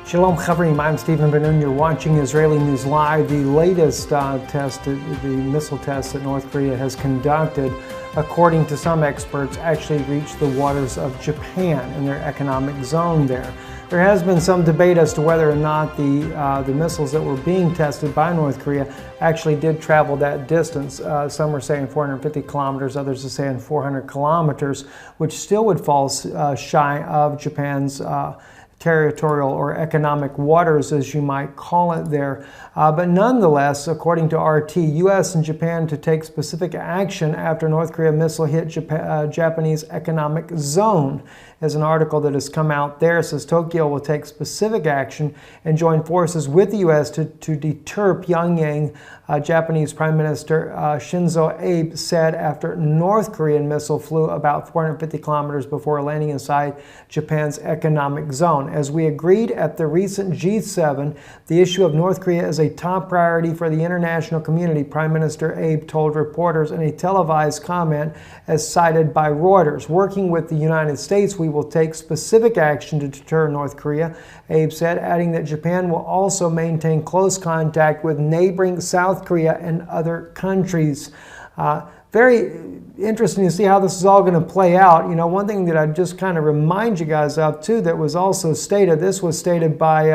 Shalom Chavrim, I'm Stephen Ben-Nun. You're watching Israeli News Live. The latest the missile test that North Korea has conducted, according to some experts, actually reached the waters of Japan and their economic zone there. There has been some debate as to whether or not the missiles that were being tested by North Korea actually did travel that distance. Some are saying 450 kilometers, others are saying 400 kilometers, which still would fall shy of Japan's territorial or economic waters, as you might call it there. But nonetheless, according to RT, U.S. and Japan to take specific action after North Korea missile hit Japanese economic zone. As an article that has come out there, it says Tokyo will take specific action and join forces with the U.S. to deter Pyongyang. Japanese Prime Minister Shinzo Abe said after North Korean missile flew about 450 kilometers before landing inside Japan's economic zone. As we agreed at the recent G7, the issue of North Korea is a top priority for the international community, Prime Minister Abe told reporters in a televised comment as cited by Reuters. Working with the United States, we will take specific action to deter North Korea, Abe said, adding that Japan will also maintain close contact with neighboring South Korea and other countries. Very interesting to see how this is all going to play out. You know, one thing that I just kind of remind you guys of too that was also stated, this was stated by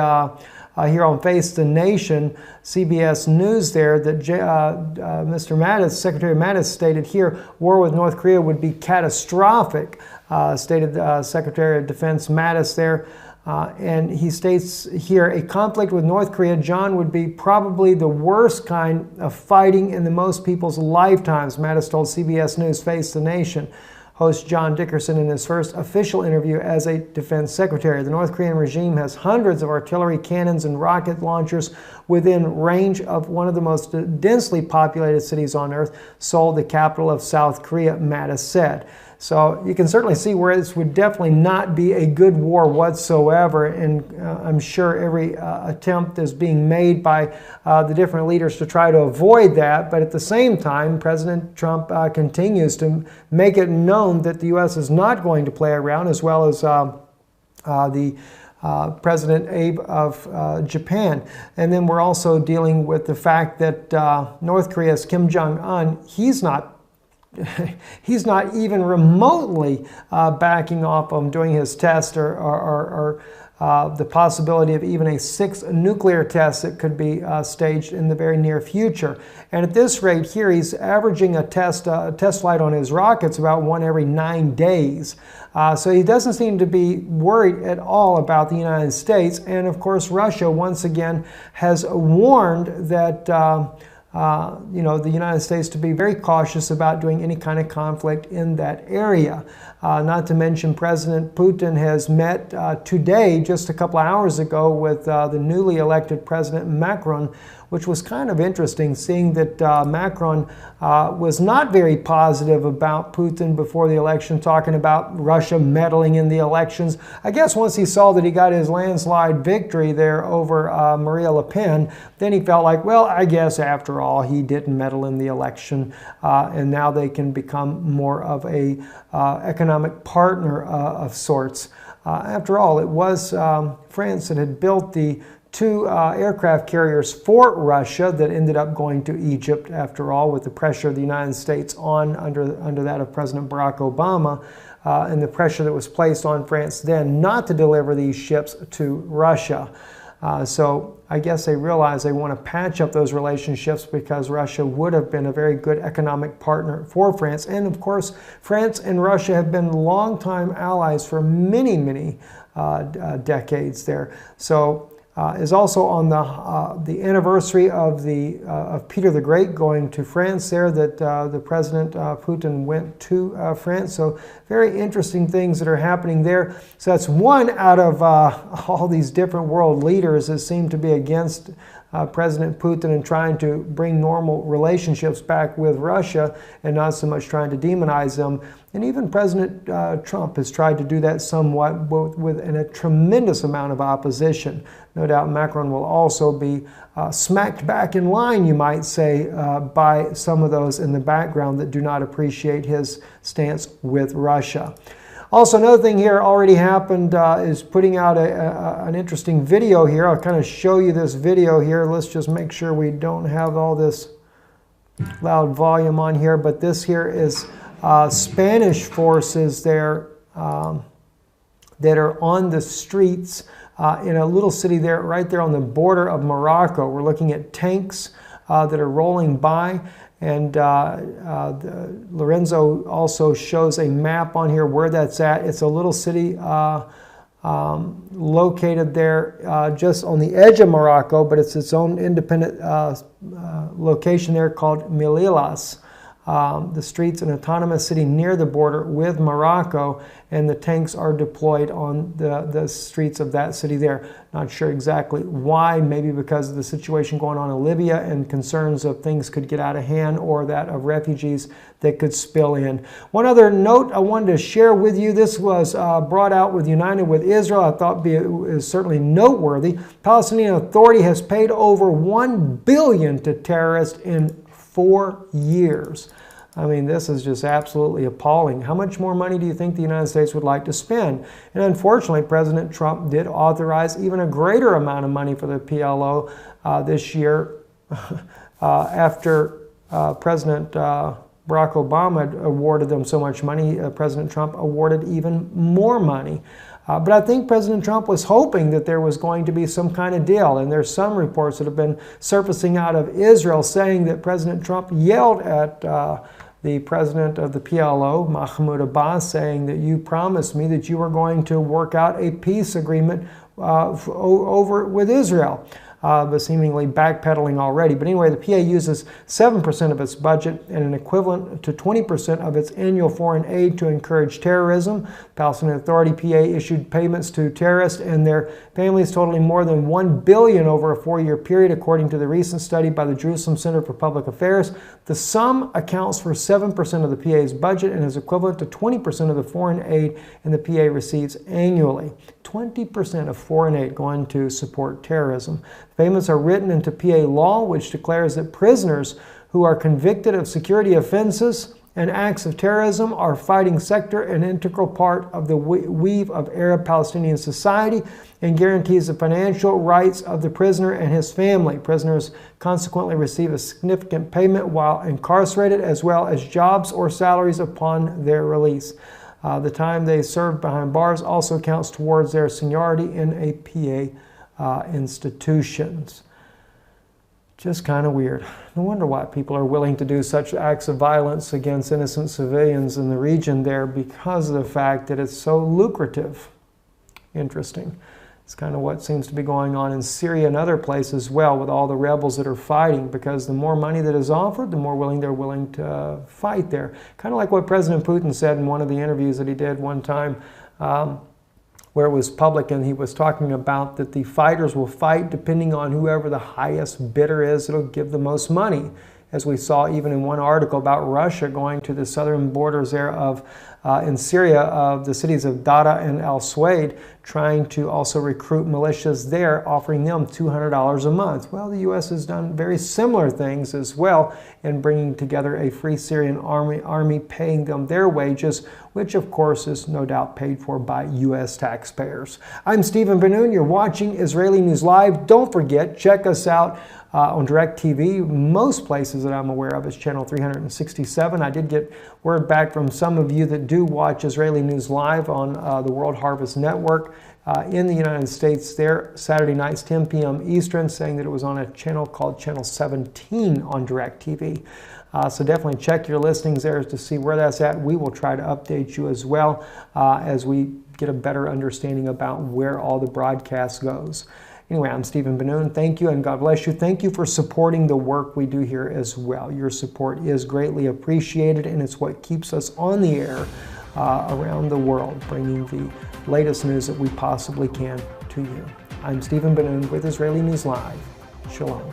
here on Face the Nation, CBS News there, that Mr. Mattis, Secretary Mattis stated here, war with North Korea would be catastrophic, stated Secretary of Defense Mattis there. And he states here, a conflict with North Korea, John, would be probably the worst kind of fighting in the most people's lifetimes, Mattis told CBS News Face the Nation. Host John Dickerson in his first official interview as a defense secretary. The North Korean regime has hundreds of artillery cannons and rocket launchers within range of one of the most densely populated cities on earth, Seoul, the capital of South Korea, Mattis said. So you can certainly see where this would definitely not be a good war whatsoever, and I'm sure every attempt is being made by the different leaders to try to avoid that. But at the same time, President Trump continues to make it known that the U.S. is not going to play around, as well as the President Abe of Japan. And then we're also dealing with the fact that North Korea's Kim Jong-un, he's not even remotely backing off on doing his test or the possibility of even a sixth nuclear test that could be staged in the very near future. And at this rate here, he's averaging a test flight on his rockets about one every 9 days. So he doesn't seem to be worried at all about the United States. And of course, Russia once again has warned that the United States to be very cautious about doing any kind of conflict in that area. Not to mention President Putin has met today, just a couple of hours ago, with the newly elected President Macron, which was kind of interesting, seeing that Macron was not very positive about Putin before the election, talking about Russia meddling in the elections. I guess once he saw that he got his landslide victory there over Marine Le Pen, then he felt like, well, I guess after all, he didn't meddle in the election, and now they can become more of a economic partner of sorts. After all, it was France that had built the two aircraft carriers for Russia that ended up going to Egypt, after all, with the pressure of the United States under that of President Barack Obama, and the pressure that was placed on France then not to deliver these ships to Russia. So I guess they realize they want to patch up those relationships, because Russia would have been a very good economic partner for France. And of course, France and Russia have been longtime allies for many, many decades there. So is also on the anniversary of Peter the Great going to France there, that the President Putin went to France. So very interesting things that are happening there. So that's one out of all these different world leaders that seem to be against President Putin and trying to bring normal relationships back with Russia, and not so much trying to demonize them. And even President Trump has tried to do that somewhat, with a tremendous amount of opposition. No doubt Macron will also be smacked back in line, you might say, by some of those in the background that do not appreciate his stance with Russia. Also, another thing here already happened is putting out an interesting video here. I'll kind of show you this video here. Let's just make sure we don't have all this loud volume on here. But this here is Spanish forces there that are on the streets in a little city there, right there on the border of Morocco. We're looking at tanks that are rolling by. And Lorenzo also shows a map on here where that's at. It's a little city located there just on the edge of Morocco, but it's its own independent location there called Melillas. The street's an autonomous city near the border with Morocco, and the tanks are deployed on the streets of that city there. Not sure exactly why, maybe because of the situation going on in Libya and concerns of things could get out of hand, or that of refugees that could spill in. One other note I wanted to share with you, this was brought out with United with Israel. I thought is certainly noteworthy. Palestinian Authority has paid over $1 billion to terrorists in 4 years. I mean, this is just absolutely appalling. How much more money do you think the United States would like to spend? And unfortunately, President Trump did authorize even a greater amount of money for the PLO this year after President Barack Obama awarded them so much money. President Trump awarded even more money. But I think President Trump was hoping that there was going to be some kind of deal. And there's some reports that have been surfacing out of Israel saying that President Trump yelled at the president of the PLO, Mahmoud Abbas, saying that you promised me that you were going to work out a peace agreement over with Israel. But seemingly backpedaling already. But anyway, the PA uses 7% of its budget and an equivalent to 20% of its annual foreign aid to encourage terrorism. Palestinian Authority PA issued payments to terrorists and their families totaling more than $1 billion over a 4-year period, according to the recent study by the Jerusalem Center for Public Affairs. The sum accounts for 7% of the PA's budget and is equivalent to 20% of the foreign aid and the PA receives annually. 20% of foreign aid going to support terrorism. Payments are written into PA law, which declares that prisoners who are convicted of security offenses and acts of terrorism are fighting sector and integral part of the weave of Arab-Palestinian society and guarantees the financial rights of the prisoner and his family. Prisoners consequently receive a significant payment while incarcerated, as well as jobs or salaries upon their release. The time they serve behind bars also counts towards their seniority in a PA institutions. Just kind of weird. No wonder why people are willing to do such acts of violence against innocent civilians in the region there, because of the fact that it's so lucrative. Interesting. It's kind of what seems to be going on in Syria and other places as well, with all the rebels that are fighting, because the more money that is offered, the more they're willing to fight there. Kind of like what President Putin said in one of the interviews that he did one time, where it was public, and he was talking about that the fighters will fight depending on whoever the highest bidder is, it'll give the most money. As we saw even in one article about Russia going to the southern borders there of in Syria, of the cities of Dara and al-Suwaid, trying to also recruit militias there, offering them $200 a month. Well, the U.S. has done very similar things as well in bringing together a free Syrian army, paying them their wages, which of course is no doubt paid for by U.S. taxpayers. I'm Stephen Ben-Nun. You're watching Israeli News Live. Don't forget, check us out on DirecTV. Most places that I'm aware of is channel 367. I did get word back from some of you that do watch Israeli News Live on the World Harvest Network in the United States there, Saturday nights, 10 p.m. Eastern, saying that it was on a channel called Channel 17 on DirecTV. So definitely check your listings there to see where that's at. We will try to update you as well as we get a better understanding about where all the broadcast goes. Anyway, I'm Stephen Ben-Nun. Thank you and God bless you. Thank you for supporting the work we do here as well. Your support is greatly appreciated, and it's what keeps us on the air around the world, bringing the latest news that we possibly can to you. I'm Stephen Ben-Nun with Israeli News Live. Shalom.